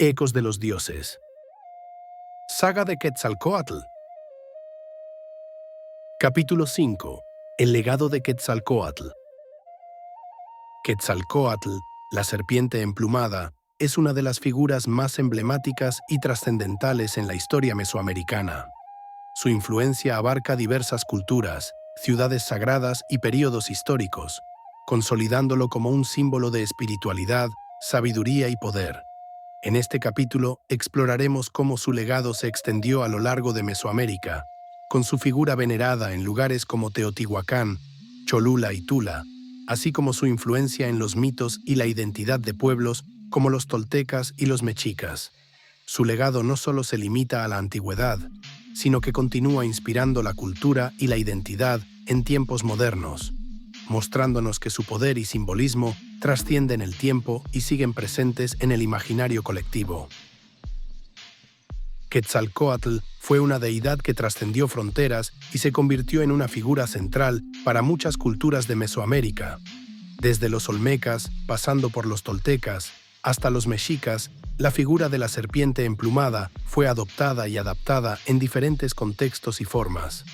Ecos de los dioses. Saga de Quetzalcóatl. Capítulo 5. El legado de Quetzalcóatl. Quetzalcóatl, la serpiente emplumada, es una de las figuras más emblemáticas y trascendentales en la historia mesoamericana. Su influencia abarca diversas culturas, ciudades sagradas y períodos históricos, consolidándolo como un símbolo de espiritualidad, sabiduría y poder. En este capítulo exploraremos cómo su legado se extendió a lo largo de Mesoamérica, con su figura venerada en lugares como Teotihuacán, Cholula y Tula, así como su influencia en los mitos y la identidad de pueblos como los toltecas y los mexicas. Su legado no solo se limita a la antigüedad, sino que continúa inspirando la cultura y la identidad en tiempos modernos, mostrándonos que su poder y simbolismo trascienden el tiempo y siguen presentes en el imaginario colectivo. Quetzalcóatl fue una deidad que trascendió fronteras y se convirtió en una figura central para muchas culturas de Mesoamérica. Desde los olmecas, pasando por los toltecas, hasta los mexicas, la figura de la serpiente emplumada fue adoptada y adaptada en diferentes contextos y formas.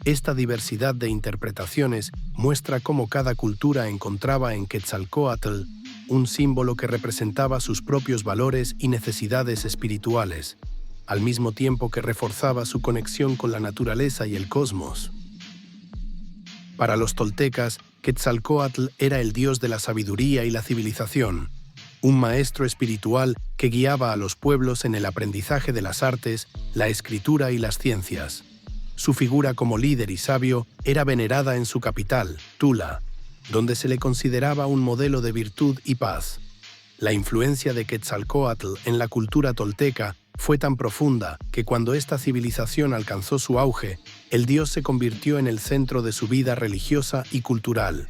Esta diversidad de interpretaciones muestra cómo cada cultura encontraba en Quetzalcóatl un símbolo que representaba sus propios valores y necesidades espirituales, al mismo tiempo que reforzaba su conexión con la naturaleza y el cosmos. Para los toltecas, Quetzalcóatl era el dios de la sabiduría y la civilización, un maestro espiritual que guiaba a los pueblos en el aprendizaje de las artes, la escritura y las ciencias. Su figura como líder y sabio era venerada en su capital, Tula, donde se le consideraba un modelo de virtud y paz. La influencia de Quetzalcóatl en la cultura tolteca fue tan profunda que cuando esta civilización alcanzó su auge, el dios se convirtió en el centro de su vida religiosa y cultural.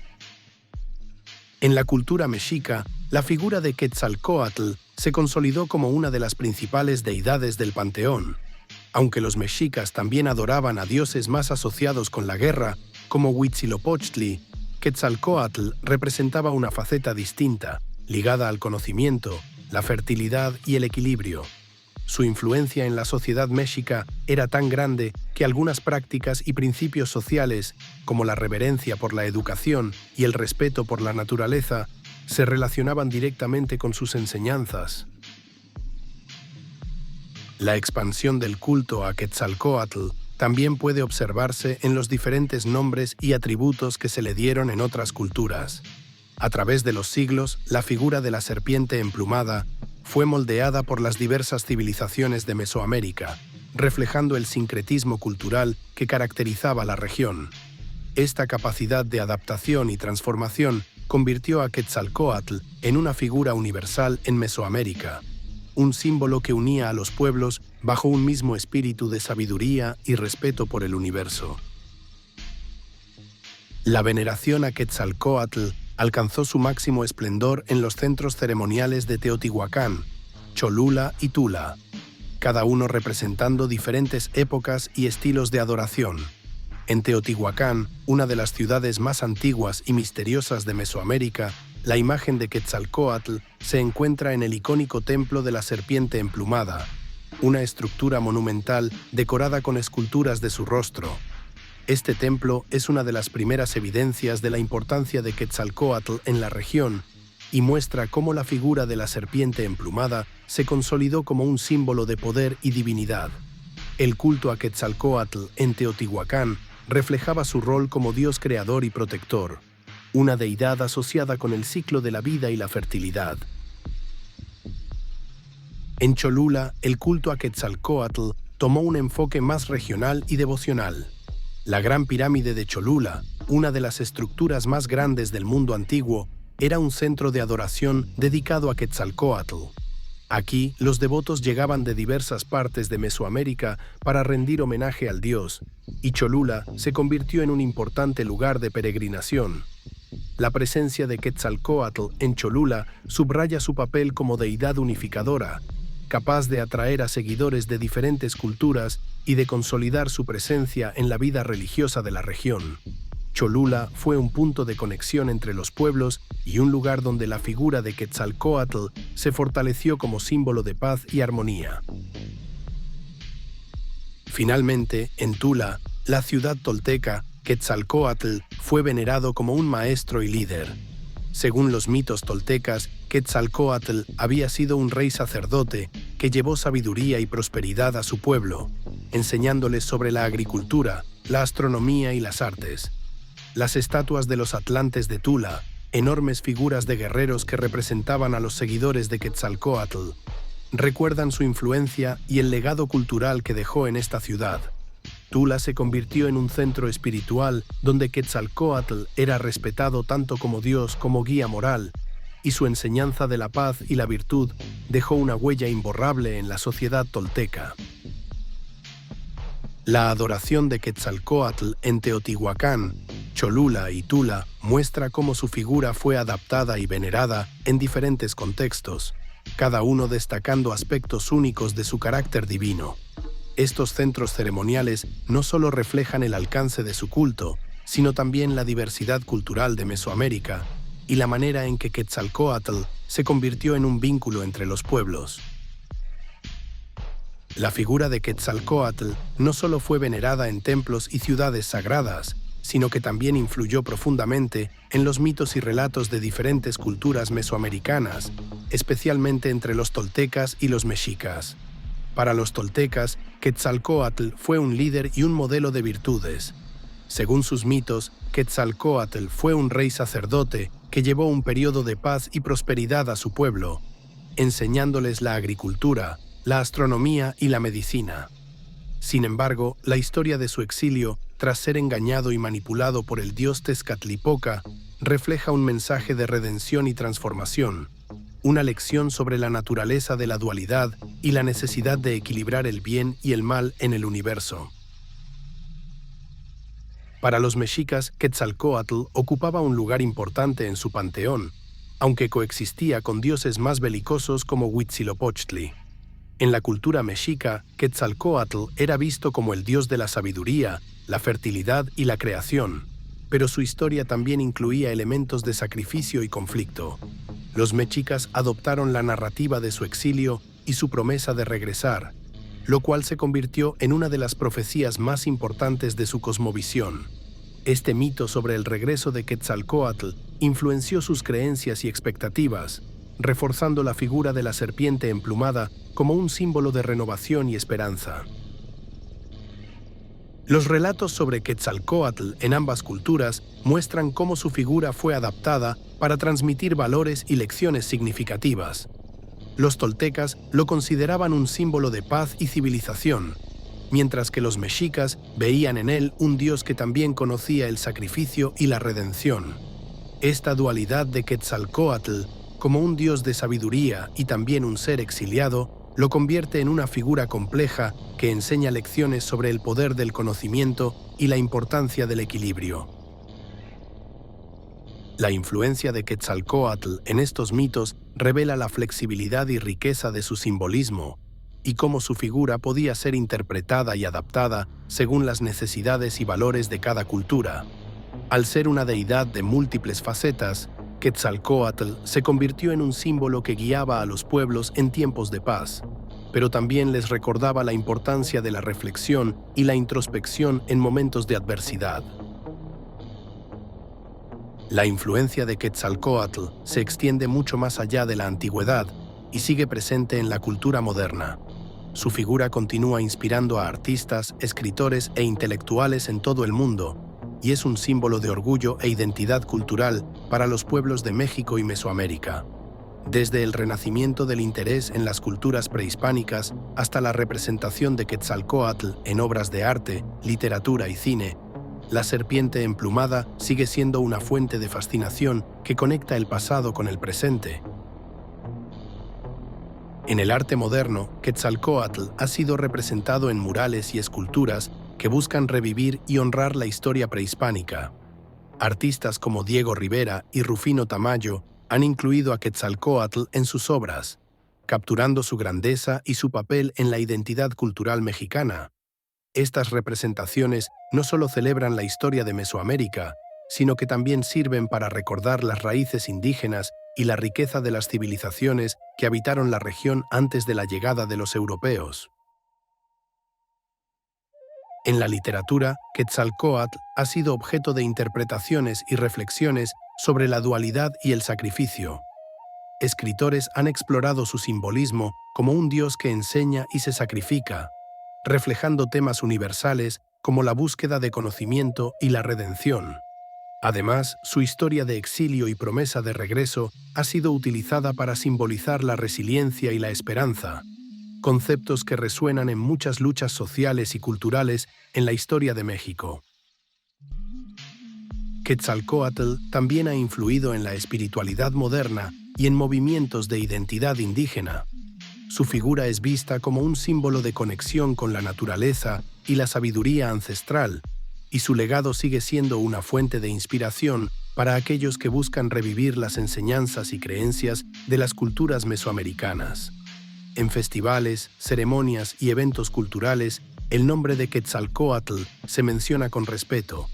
En la cultura mexica, la figura de Quetzalcóatl se consolidó como una de las principales deidades del panteón. Aunque los mexicas también adoraban a dioses más asociados con la guerra, como Huitzilopochtli, Quetzalcóatl representaba una faceta distinta, ligada al conocimiento, la fertilidad y el equilibrio. Su influencia en la sociedad mexica era tan grande que algunas prácticas y principios sociales, como la reverencia por la educación y el respeto por la naturaleza, se relacionaban directamente con sus enseñanzas. La expansión del culto a Quetzalcóatl también puede observarse en los diferentes nombres y atributos que se le dieron en otras culturas. A través de los siglos, la figura de la serpiente emplumada fue moldeada por las diversas civilizaciones de Mesoamérica, reflejando el sincretismo cultural que caracterizaba la región. Esta capacidad de adaptación y transformación convirtió a Quetzalcóatl en una figura universal en Mesoamérica, un símbolo que unía a los pueblos bajo un mismo espíritu de sabiduría y respeto por el universo. La veneración a Quetzalcóatl alcanzó su máximo esplendor en los centros ceremoniales de Teotihuacán, Cholula y Tula, cada uno representando diferentes épocas y estilos de adoración. En Teotihuacán, una de las ciudades más antiguas y misteriosas de Mesoamérica, la imagen de Quetzalcóatl se encuentra en el icónico templo de la serpiente emplumada, una estructura monumental decorada con esculturas de su rostro. Este templo es una de las primeras evidencias de la importancia de Quetzalcóatl en la región y muestra cómo la figura de la serpiente emplumada se consolidó como un símbolo de poder y divinidad. El culto a Quetzalcóatl en Teotihuacán reflejaba su rol como dios creador y protector, una deidad asociada con el ciclo de la vida y la fertilidad. En Cholula, el culto a Quetzalcóatl tomó un enfoque más regional y devocional. La Gran Pirámide de Cholula, una de las estructuras más grandes del mundo antiguo, era un centro de adoración dedicado a Quetzalcóatl. Aquí, los devotos llegaban de diversas partes de Mesoamérica para rendir homenaje al dios, y Cholula se convirtió en un importante lugar de peregrinación. La presencia de Quetzalcóatl en Cholula subraya su papel como deidad unificadora, capaz de atraer a seguidores de diferentes culturas y de consolidar su presencia en la vida religiosa de la región. Cholula fue un punto de conexión entre los pueblos y un lugar donde la figura de Quetzalcóatl se fortaleció como símbolo de paz y armonía. Finalmente, en Tula, la ciudad tolteca, Quetzalcóatl fue venerado como un maestro y líder. Según los mitos toltecas, Quetzalcóatl había sido un rey sacerdote que llevó sabiduría y prosperidad a su pueblo, enseñándoles sobre la agricultura, la astronomía y las artes. Las estatuas de los atlantes de Tula, enormes figuras de guerreros que representaban a los seguidores de Quetzalcóatl, recuerdan su influencia y el legado cultural que dejó en esta ciudad. Tula se convirtió en un centro espiritual donde Quetzalcóatl era respetado tanto como Dios como guía moral, y su enseñanza de la paz y la virtud dejó una huella imborrable en la sociedad tolteca. La adoración de Quetzalcóatl en Teotihuacán, Cholula y Tula muestra cómo su figura fue adaptada y venerada en diferentes contextos, cada uno destacando aspectos únicos de su carácter divino. Estos centros ceremoniales no solo reflejan el alcance de su culto, sino también la diversidad cultural de Mesoamérica y la manera en que Quetzalcóatl se convirtió en un vínculo entre los pueblos. La figura de Quetzalcóatl no solo fue venerada en templos y ciudades sagradas, sino que también influyó profundamente en los mitos y relatos de diferentes culturas mesoamericanas, especialmente entre los toltecas y los mexicas. Para los toltecas, Quetzalcóatl fue un líder y un modelo de virtudes. Según sus mitos, Quetzalcóatl fue un rey sacerdote que llevó un periodo de paz y prosperidad a su pueblo, enseñándoles la agricultura, la astronomía y la medicina. Sin embargo, la historia de su exilio, tras ser engañado y manipulado por el dios Tezcatlipoca, refleja un mensaje de redención y transformación, una lección sobre la naturaleza de la dualidad y la necesidad de equilibrar el bien y el mal en el universo. Para los mexicas, Quetzalcóatl ocupaba un lugar importante en su panteón, aunque coexistía con dioses más belicosos como Huitzilopochtli. En la cultura mexica, Quetzalcóatl era visto como el dios de la sabiduría, la fertilidad y la creación, pero su historia también incluía elementos de sacrificio y conflicto. Los mexicas adoptaron la narrativa de su exilio y su promesa de regresar, lo cual se convirtió en una de las profecías más importantes de su cosmovisión. Este mito sobre el regreso de Quetzalcóatl influenció sus creencias y expectativas, reforzando la figura de la serpiente emplumada como un símbolo de renovación y esperanza. Los relatos sobre Quetzalcóatl en ambas culturas muestran cómo su figura fue adaptada para transmitir valores y lecciones significativas. Los toltecas lo consideraban un símbolo de paz y civilización, mientras que los mexicas veían en él un dios que también conocía el sacrificio y la redención. Esta dualidad de Quetzalcóatl, como un dios de sabiduría y también un ser exiliado, lo convierte en una figura compleja que enseña lecciones sobre el poder del conocimiento y la importancia del equilibrio. La influencia de Quetzalcóatl en estos mitos revela la flexibilidad y riqueza de su simbolismo, y cómo su figura podía ser interpretada y adaptada según las necesidades y valores de cada cultura. Al ser una deidad de múltiples facetas, Quetzalcóatl se convirtió en un símbolo que guiaba a los pueblos en tiempos de paz, pero también les recordaba la importancia de la reflexión y la introspección en momentos de adversidad. La influencia de Quetzalcóatl se extiende mucho más allá de la antigüedad y sigue presente en la cultura moderna. Su figura continúa inspirando a artistas, escritores e intelectuales en todo el mundo, y es un símbolo de orgullo e identidad cultural para los pueblos de México y Mesoamérica. Desde el renacimiento del interés en las culturas prehispánicas hasta la representación de Quetzalcóatl en obras de arte, literatura y cine, la serpiente emplumada sigue siendo una fuente de fascinación que conecta el pasado con el presente. En el arte moderno, Quetzalcóatl ha sido representado en murales y esculturas que buscan revivir y honrar la historia prehispánica. Artistas como Diego Rivera y Rufino Tamayo han incluido a Quetzalcóatl en sus obras, capturando su grandeza y su papel en la identidad cultural mexicana. Estas representaciones no solo celebran la historia de Mesoamérica, sino que también sirven para recordar las raíces indígenas y la riqueza de las civilizaciones que habitaron la región antes de la llegada de los europeos. En la literatura, Quetzalcóatl ha sido objeto de interpretaciones y reflexiones sobre la dualidad y el sacrificio. Escritores han explorado su simbolismo como un dios que enseña y se sacrifica, reflejando temas universales como la búsqueda de conocimiento y la redención. Además, su historia de exilio y promesa de regreso ha sido utilizada para simbolizar la resiliencia y la esperanza, conceptos que resuenan en muchas luchas sociales y culturales en la historia de México. Quetzalcóatl también ha influido en la espiritualidad moderna y en movimientos de identidad indígena. Su figura es vista como un símbolo de conexión con la naturaleza y la sabiduría ancestral, y su legado sigue siendo una fuente de inspiración para aquellos que buscan revivir las enseñanzas y creencias de las culturas mesoamericanas. En festivales, ceremonias y eventos culturales, el nombre de Quetzalcóatl se menciona con respeto,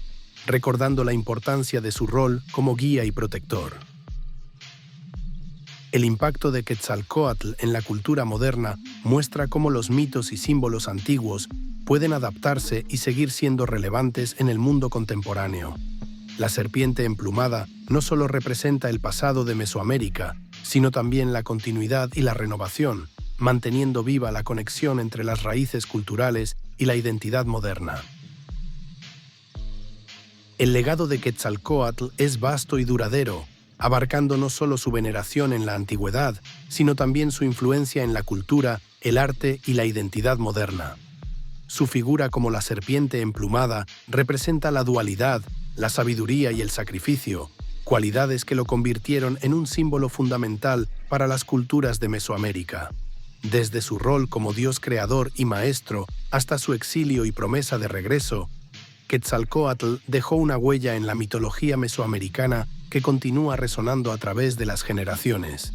recordando la importancia de su rol como guía y protector. El impacto de Quetzalcóatl en la cultura moderna muestra cómo los mitos y símbolos antiguos pueden adaptarse y seguir siendo relevantes en el mundo contemporáneo. La serpiente emplumada no solo representa el pasado de Mesoamérica, sino también la continuidad y la renovación, manteniendo viva la conexión entre las raíces culturales y la identidad moderna. El legado de Quetzalcóatl es vasto y duradero, abarcando no solo su veneración en la antigüedad, sino también su influencia en la cultura, el arte y la identidad moderna. Su figura como la serpiente emplumada representa la dualidad, la sabiduría y el sacrificio, cualidades que lo convirtieron en un símbolo fundamental para las culturas de Mesoamérica. Desde su rol como dios creador y maestro hasta su exilio y promesa de regreso, Quetzalcóatl dejó una huella en la mitología mesoamericana que continúa resonando a través de las generaciones.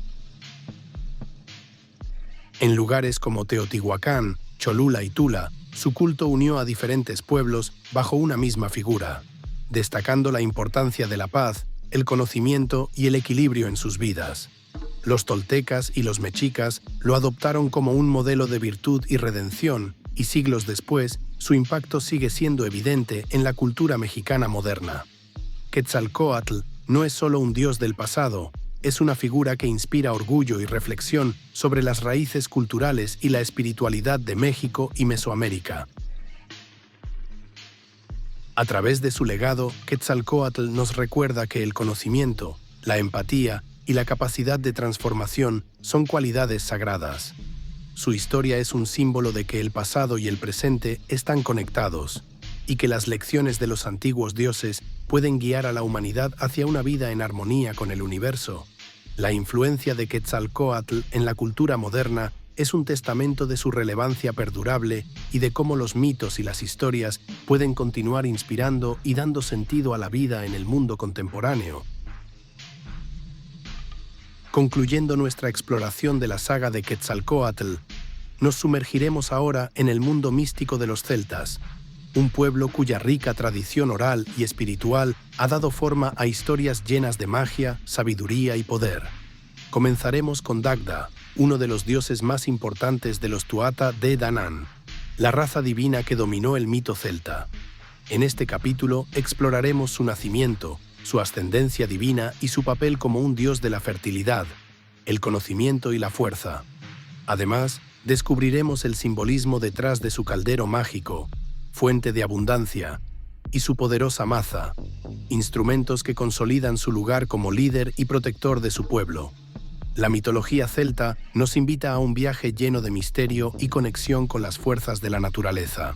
En lugares como Teotihuacán, Cholula y Tula, su culto unió a diferentes pueblos bajo una misma figura, destacando la importancia de la paz, el conocimiento y el equilibrio en sus vidas. Los toltecas y los mexicas lo adoptaron como un modelo de virtud y redención, y siglos después, su impacto sigue siendo evidente en la cultura mexicana moderna. Quetzalcóatl no es solo un dios del pasado, es una figura que inspira orgullo y reflexión sobre las raíces culturales y la espiritualidad de México y Mesoamérica. A través de su legado, Quetzalcóatl nos recuerda que el conocimiento, la empatía y la capacidad de transformación son cualidades sagradas. Su historia es un símbolo de que el pasado y el presente están conectados, y que las lecciones de los antiguos dioses pueden guiar a la humanidad hacia una vida en armonía con el universo. La influencia de Quetzalcóatl en la cultura moderna es un testamento de su relevancia perdurable y de cómo los mitos y las historias pueden continuar inspirando y dando sentido a la vida en el mundo contemporáneo. Concluyendo nuestra exploración de la saga de Quetzalcóatl, nos sumergiremos ahora en el mundo místico de los celtas, un pueblo cuya rica tradición oral y espiritual ha dado forma a historias llenas de magia, sabiduría y poder. Comenzaremos con Dagda, uno de los dioses más importantes de los Tuatha Dé Danann, la raza divina que dominó el mito celta. En este capítulo exploraremos su nacimiento, su ascendencia divina y su papel como un dios de la fertilidad, el conocimiento y la fuerza. Además, descubriremos el simbolismo detrás de su caldero mágico, fuente de abundancia, y su poderosa maza, instrumentos que consolidan su lugar como líder y protector de su pueblo. La mitología celta nos invita a un viaje lleno de misterio y conexión con las fuerzas de la naturaleza.